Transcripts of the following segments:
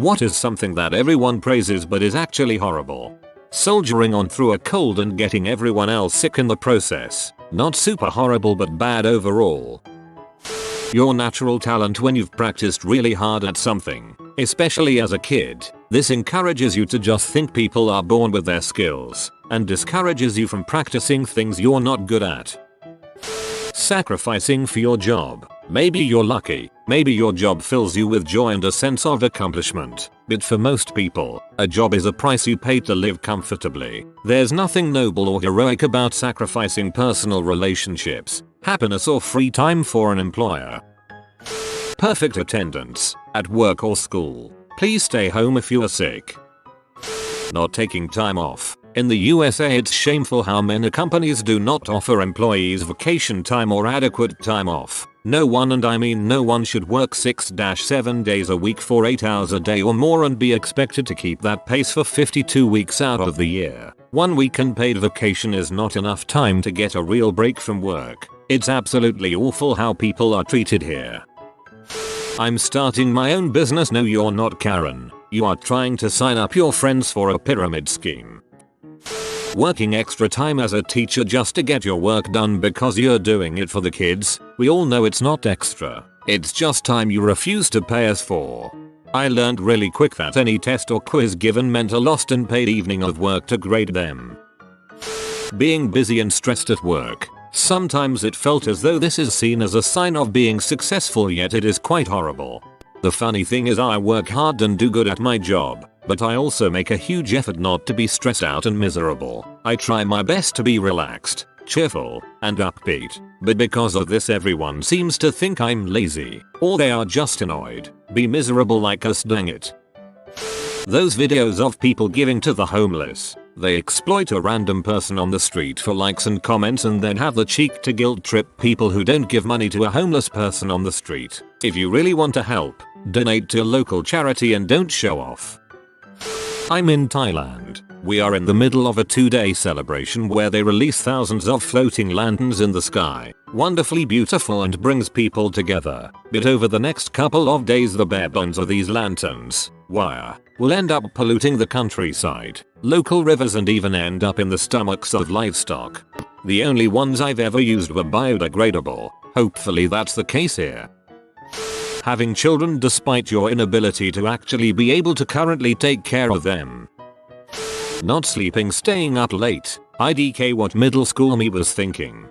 What is something that everyone praises but is actually horrible? Soldiering on through a cold and getting everyone else sick in the process. Not super horrible but bad overall. Your natural talent when you've practiced really hard at something, especially as a kid. This encourages you to just think people are born with their skills and discourages you from practicing things you're not good at. Sacrificing for your job. Maybe you're lucky, maybe your job fills you with joy and a sense of accomplishment, but for most people, a job is a price you pay to live comfortably. There's nothing noble or heroic about sacrificing personal relationships, happiness or free time for an employer. Perfect attendance, at work or school. Please stay home if you are sick. Not taking time off. In the USA it's shameful how many companies do not offer employees vacation time or adequate time off. No one, and I mean no one, should work 6-7 days a week for 8 hours a day or more and be expected to keep that pace for 52 weeks out of the year. 1 week unpaid vacation is not enough time to get a real break from work. It's absolutely awful how people are treated here. I'm starting my own business. No, you're not, Karen. You are trying to sign up your friends for a pyramid scheme. Working extra time as a teacher just to get your work done because you're doing it for the kids. We all know it's not extra. It's just time you refuse to pay us for. I learned really quick that any test or quiz given meant a lost and paid evening of work to grade them. Being busy and stressed at work. Sometimes it felt as though this is seen as a sign of being successful, yet it is quite horrible. The funny thing is I work hard and do good at my job, but I also make a huge effort not to be stressed out and miserable. I try my best to be relaxed, cheerful, and upbeat, but because of this everyone seems to think I'm lazy, or they are just annoyed. Be miserable like us, dang it. Those videos of people giving to the homeless. They exploit a random person on the street for likes and comments and then have the cheek to guilt trip people who don't give money to a homeless person on the street. If you really want to help, donate to a local charity and don't show off. I'm in Thailand. We are in the middle of a 2-day celebration where they release thousands of floating lanterns in the sky. Wonderfully beautiful and brings people together. But over the next couple of days the bare bones of these lanterns, wire, will end up polluting the countryside, local rivers, and even end up in the stomachs of livestock. The only ones I've ever used were biodegradable. Hopefully that's the case here. Having children despite your inability to actually be able to currently take care of them. Not sleeping, staying up late. IDK what middle school me was thinking.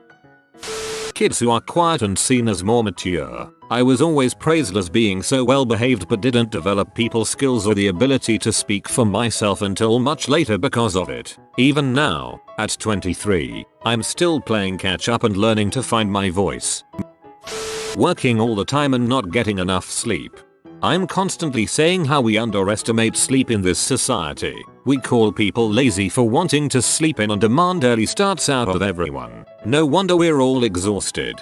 Kids who are quiet and seen as more mature. I was always praised as being so well behaved but didn't develop people skills or the ability to speak for myself until much later because of it. Even now, at 23, I'm still playing catch up and learning to find my voice. Working all the time and not getting enough sleep. I'm constantly saying how we underestimate sleep in this society. We call people lazy for wanting to sleep in and demand early starts out of everyone. No wonder we're all exhausted.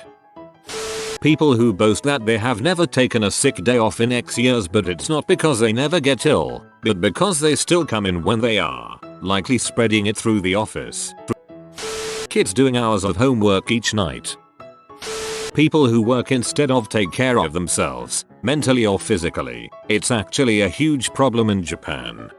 People who boast that they have never taken a sick day off in X years, but it's not because they never get ill, but because they still come in when they are, likely spreading it through the office. Kids doing hours of homework each night. People who work instead of take care of themselves, mentally or physically. It's actually a huge problem in Japan.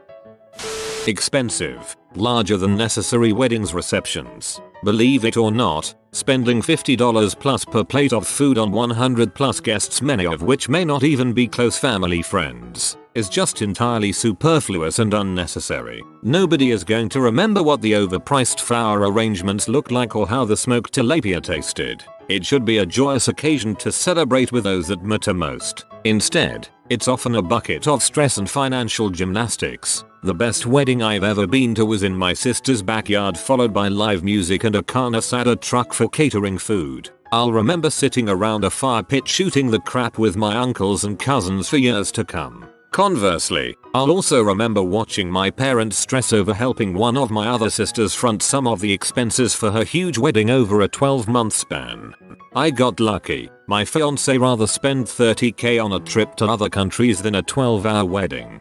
Expensive, larger than necessary weddings receptions. Believe it or not, spending $50 plus per plate of food on 100 plus guests, many of which may not even be close family friends, is just entirely superfluous and unnecessary. Nobody is going to remember what the overpriced flower arrangements looked like or how the smoked tilapia tasted. It should be a joyous occasion to celebrate with those that matter most. Instead, it's often a bucket of stress and financial gymnastics. The best wedding I've ever been to was in my sister's backyard, followed by live music and a carne asada truck for catering food. I'll remember sitting around a fire pit shooting the crap with my uncles and cousins for years to come. Conversely, I'll also remember watching my parents stress over helping one of my other sisters front some of the expenses for her huge wedding over a 12-month span. I got lucky. My fiancé rather spend $30k on a trip to other countries than a 12-hour wedding.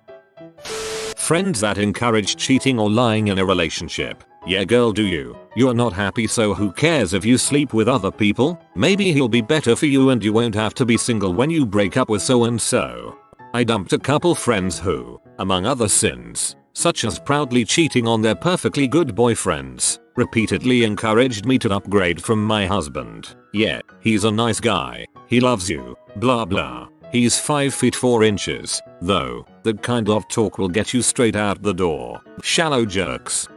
Friends that encourage cheating or lying in a relationship. Yeah girl, do you? You're not happy, so who cares if you sleep with other people? Maybe he'll be better for you and you won't have to be single when you break up with so and so. I dumped a couple friends who, among other sins, such as proudly cheating on their perfectly good boyfriends, repeatedly encouraged me to upgrade from my husband. Yeah, he's a nice guy, he loves you, blah blah. He's 5 feet 4 inches, though, that kind of talk will get you straight out the door. Shallow jerks.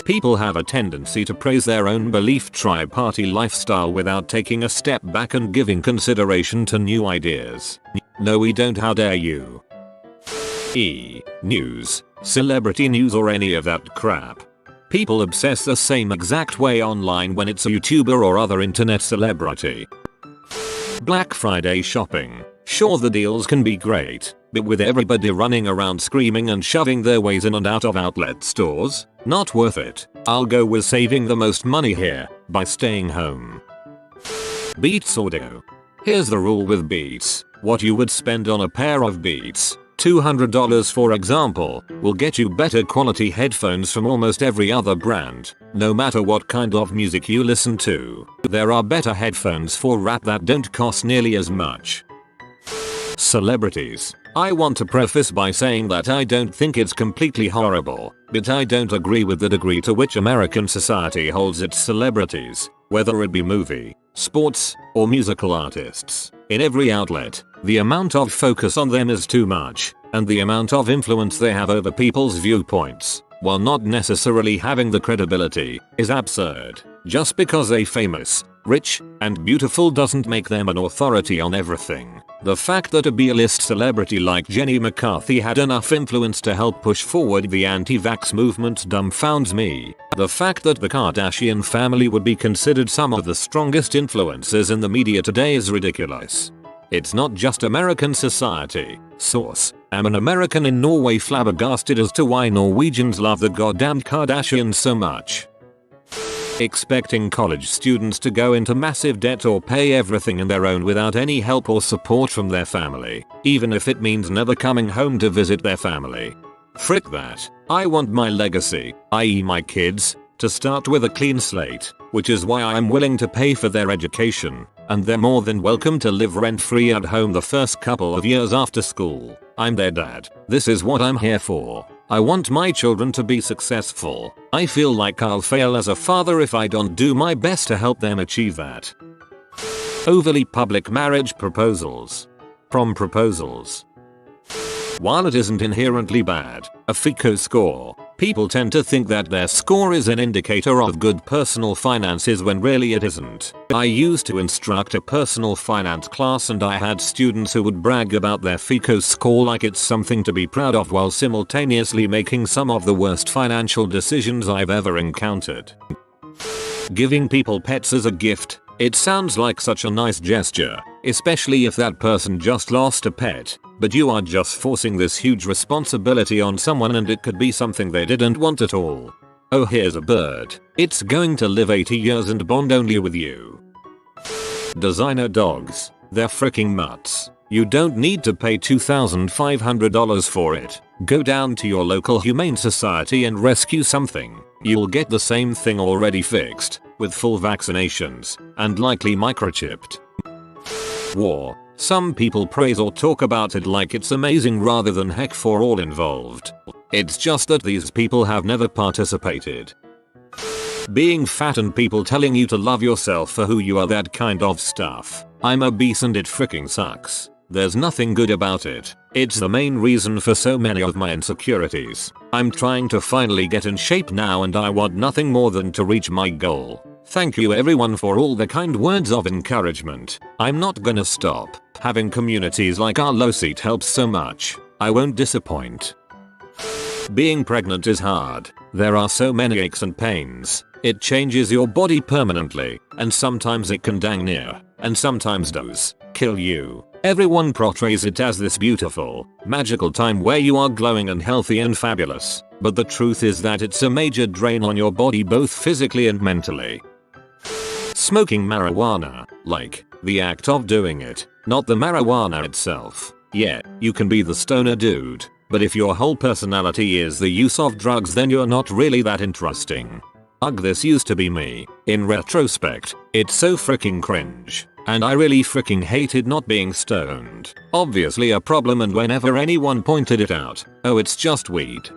People have a tendency to praise their own belief tri-party lifestyle without taking a step back and giving consideration to new ideas. No, we don't, how dare you. News, celebrity news or any of that crap. People obsess the same exact way online when it's a YouTuber or other internet celebrity. Black Friday shopping. Sure, the deals can be great, but with everybody running around screaming and shoving their ways in and out of outlet stores, not worth it. I'll go with saving the most money here by staying home. Beats audio. Here's the rule with Beats. What you would spend on a pair of Beats, $200 for example, will get you better quality headphones from almost every other brand, no matter what kind of music you listen to. There are better headphones for rap that don't cost nearly as much. Celebrities. I want to preface by saying that I don't think it's completely horrible, but I don't agree with the degree to which American society holds its celebrities, whether it be movie, sports, or musical artists. In every outlet, the amount of focus on them is too much, and the amount of influence they have over people's viewpoints, while not necessarily having the credibility, is absurd. Just because they're famous, rich, and beautiful doesn't make them an authority on everything. The fact that a B-list celebrity like Jenny McCarthy had enough influence to help push forward the anti-vax movement dumbfounds me. The fact that the Kardashian family would be considered some of the strongest influences in the media today is ridiculous. It's not just American society. Source: I'm an American in Norway, flabbergasted as to why Norwegians love the goddamn Kardashians so much. Expecting college students to go into massive debt or pay everything on their own without any help or support from their family, even if it means never coming home to visit their family. Frick that. I want my legacy, i.e. my kids, to start with a clean slate, which is why I'm willing to pay for their education, and they're more than welcome to live rent-free at home the first couple of years after school. I'm their dad. This is what I'm here for. I want my children to be successful. I feel like I'll fail as a father if I don't do my best to help them achieve that. Overly public marriage proposals. Prom proposals. While it isn't inherently bad, a FICO score, people tend to think that their score is an indicator of good personal finances when really it isn't. I used to instruct a personal finance class and I had students who would brag about their FICO score like it's something to be proud of while simultaneously making some of the worst financial decisions I've ever encountered. Giving people pets as a gift. It sounds like such a nice gesture, especially if that person just lost a pet, but you are just forcing this huge responsibility on someone and it could be something they didn't want at all. Oh, here's a bird. It's going to live 80 years and bond only with you. Designer dogs. They're freaking mutts. You don't need to pay $2,500 for it. Go down to your local humane society and rescue something. You'll get the same thing already fixed, with full vaccinations, and likely microchipped. War. Some people praise or talk about it like it's amazing rather than heck for all involved. It's just that these people have never participated. Being fat and people telling you to love yourself for who you are, that kind of stuff. I'm obese and it freaking sucks. There's nothing good about it. It's the main reason for so many of my insecurities. I'm trying to finally get in shape now and I want nothing more than to reach my goal. Thank you everyone for all the kind words of encouragement. I'm not gonna stop. Having communities like our low seat helps so much. I won't disappoint. Being pregnant is hard. There are so many aches and pains. It changes your body permanently, and sometimes it can dang near, and sometimes does, kill you. Everyone portrays it as this beautiful, magical time where you are glowing and healthy and fabulous, but the truth is that it's a major drain on your body both physically and mentally. Smoking marijuana, like, the act of doing it, not the marijuana itself. Yeah, you can be the stoner dude, but if your whole personality is the use of drugs then you're not really that interesting. Ugh, this used to be me. In retrospect, it's so freaking cringe. And I really freaking hated not being stoned. Obviously a problem, and whenever anyone pointed it out, oh, it's just weed.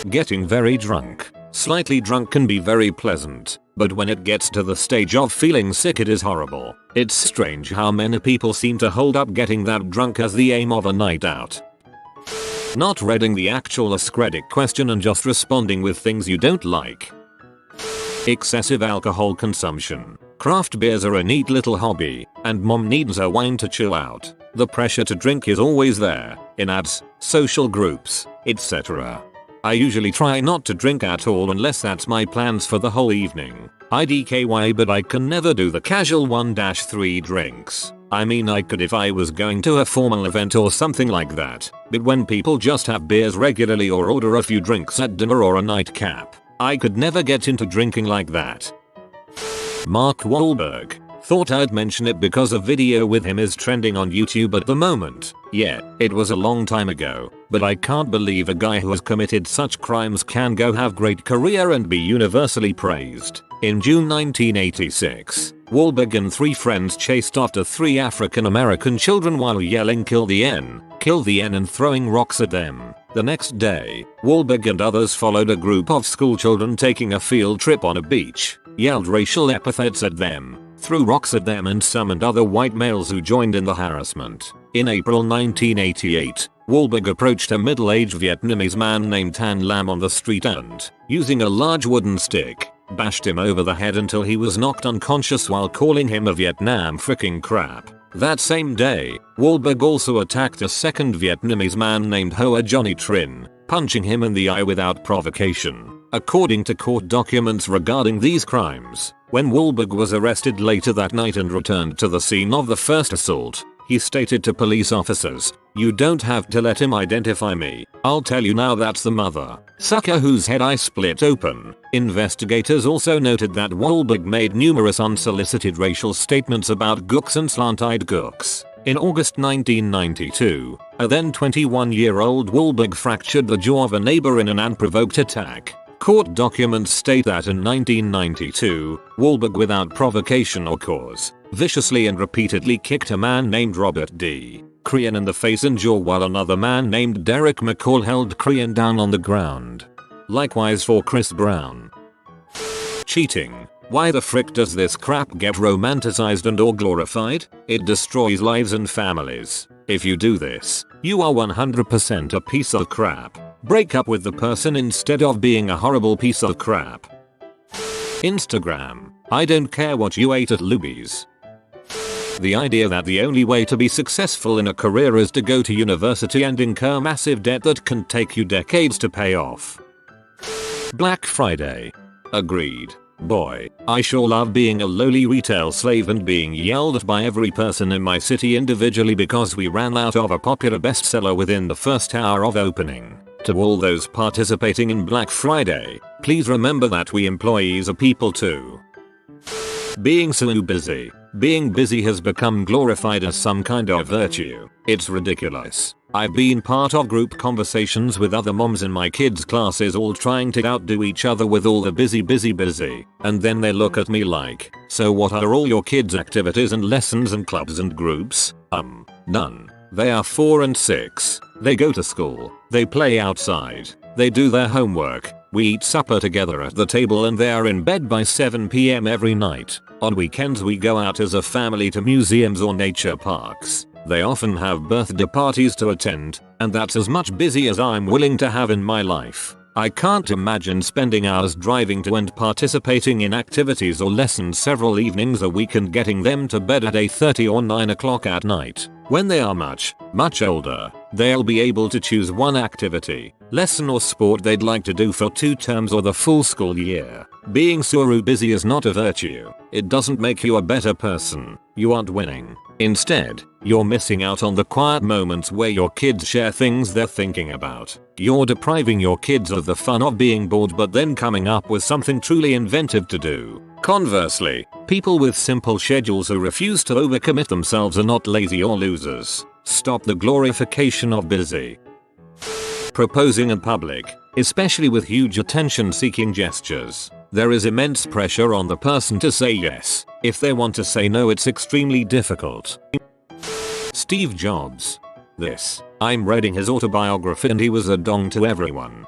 Getting very drunk. Slightly drunk can be very pleasant, but when it gets to the stage of feeling sick, it is horrible. It's strange how many people seem to hold up getting that drunk as the aim of a night out. Not reading the actual Ask-Reddit question and just responding with things you don't like. Excessive alcohol consumption. Craft beers are a neat little hobby, and mom needs her wine to chill out. The pressure to drink is always there, in ads, social groups, etc. I usually try not to drink at all unless that's my plans for the whole evening. IDKY, but I can never do the casual 1-3 drinks. I mean, I could if I was going to a formal event or something like that, but when people just have beers regularly or order a few drinks at dinner or a nightcap, I could never get into drinking like that. Mark Wahlberg. Thought I'd mention it because a video with him is trending on YouTube at the moment. Yeah, it was a long time ago, but I can't believe a guy who has committed such crimes can go have great career and be universally praised. In June 1986, Wahlberg and 3 friends chased after 3 African American children while yelling "Kill the N, kill the N" and throwing rocks at them. The next day, Wahlberg and others followed a group of school children taking a field trip on a beach, yelled racial epithets at them, threw rocks at them and summoned other white males who joined in the harassment. In April 1988, Wahlberg approached a middle-aged Vietnamese man named Tan Lam on the street and, using a large wooden stick, bashed him over the head until he was knocked unconscious while calling him a Vietnam freaking crap. That same day, Wahlberg also attacked a second Vietnamese man named Hoa Johnny Trin, punching him in the eye without provocation. According to court documents regarding these crimes, when Wahlberg was arrested later that night and returned to the scene of the first assault, he stated to police officers, "You don't have to let him identify me. I'll tell you now, that's the mother sucker whose head I split open." Investigators also noted that Wahlberg made numerous unsolicited racial statements about gooks and slant-eyed gooks. In August 1992, a then 21-year-old Wahlberg fractured the jaw of a neighbor in an unprovoked attack. Court documents state that in 1992, Wahlberg, without provocation or cause, viciously and repeatedly kicked a man named Robert D. Crean in the face and jaw while another man named Derek McCall held Crean down on the ground. Likewise for Chris Brown. Cheating. Why the frick does this crap get romanticized and or glorified? It destroys lives and families. If you do this, you are 100% a piece of crap. Break up with the person instead of being a horrible piece of crap. Instagram. I don't care what you ate at Luby's. The idea that the only way to be successful in a career is to go to university and incur massive debt that can take you decades to pay off. Black Friday. Agreed. Boy, I sure love being a lowly retail slave and being yelled at by every person in my city individually because we ran out of a popular bestseller within the first hour of opening. To all those participating in Black Friday, please remember that we employees are people too. Being so busy. Being busy has become glorified as some kind of virtue. It's ridiculous. I've been part of group conversations with other moms in my kids' classes all trying to outdo each other with all the busy, and then they look at me like, "So what are all your kids' activities and lessons and clubs and groups?" None. They are 4 and 6. They go to school. They play outside. They do their homework. We eat supper together at the table and they are in bed by 7 PM every night. On weekends we go out as a family to museums or nature parks. They often have birthday parties to attend, and that's as much busy as I'm willing to have in my life. I can't imagine spending hours driving to and participating in activities or lessons several evenings a week and getting them to bed at 8:30 or 9 o'clock at night. When they are much older, they'll be able to choose one activity, lesson or sport they'd like to do for 2 terms or the full school year. Being so busy is not a virtue. It doesn't make you a better person. You aren't winning. Instead, you're missing out on the quiet moments where your kids share things they're thinking about. You're depriving your kids of the fun of being bored but then coming up with something truly inventive to do. Conversely, people with simple schedules who refuse to overcommit themselves are not lazy or losers. Stop the glorification of busy. Proposing in public, especially with huge attention-seeking gestures. There is immense pressure on the person to say yes. If they want to say no, it's extremely difficult. Steve Jobs. I'm reading his autobiography and he was a dong to everyone.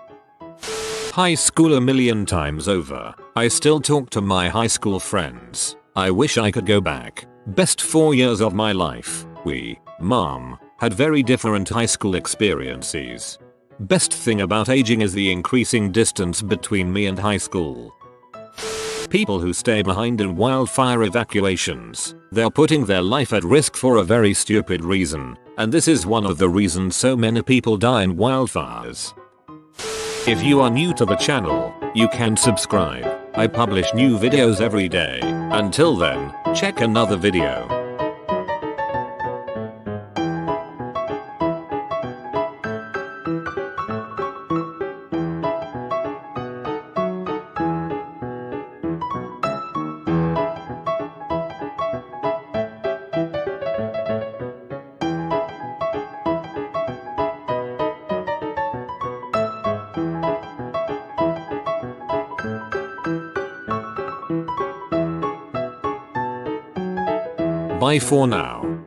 High school a million times over. I still talk to my high school friends. I wish I could go back. Best 4 years of my life. We, mom, had very different high school experiences. Best thing about aging is the increasing distance between me and high school. People who stay behind in wildfire evacuations. They're putting their life at risk for a very stupid reason. And this is one of the reasons so many people die in wildfires. If you are new to the channel, you can subscribe. I publish new videos every day. Until then, check another video. Bye for now.